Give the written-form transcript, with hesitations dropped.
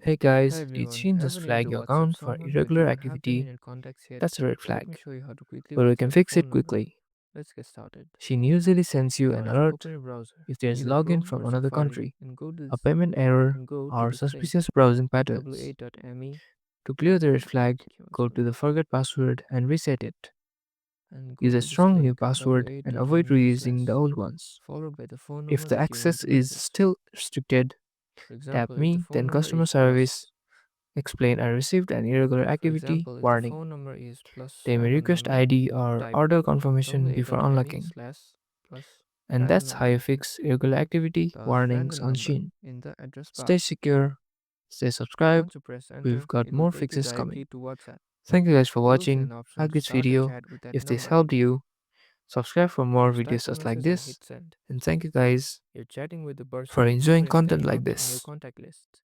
Hey Hi guys, did everyone, Shein I just have an issue flag with your WhatsApp. account for Someone I do irregular not have them in activity? your contacts yet. That's a red Let me flag. show you how to quickly But we can reset the fix phone it number. quickly. Let's get started. Shein usually sends you an First, alert open your browser, if there is either login Chrome from or another Safari, country, and go to a payment error, or the same suspicious browsing patterns. wa.me To clear the red flag, okay, one go to second, the forget password and reset it. and go Use a to this strong new link password and avoid wa.me reusing the slash old ones. followed by the phone If number the that you want access to is message. still restricted, For tap example, if the me, phone then number customer is service. Explain I received an irregular activity warning. plus They may and the request number, ID or type order confirmation before wa.me unlocking. slash plus And and the that's how number you fix irregular activity plus warnings random on number Shein. in the address bar. Stay secure, stay subscribed. Once you press We've enter, got it will more take you fixes directly coming. to WhatsApp. Thank you guys for You will see watching. an option Like to this start a video chat with that if this number. helped you. Subscribe for more Just videos type a just like message and this. hit send. And thank you guys You're chatting with the for person who enjoying is content next like up in your this. contact list.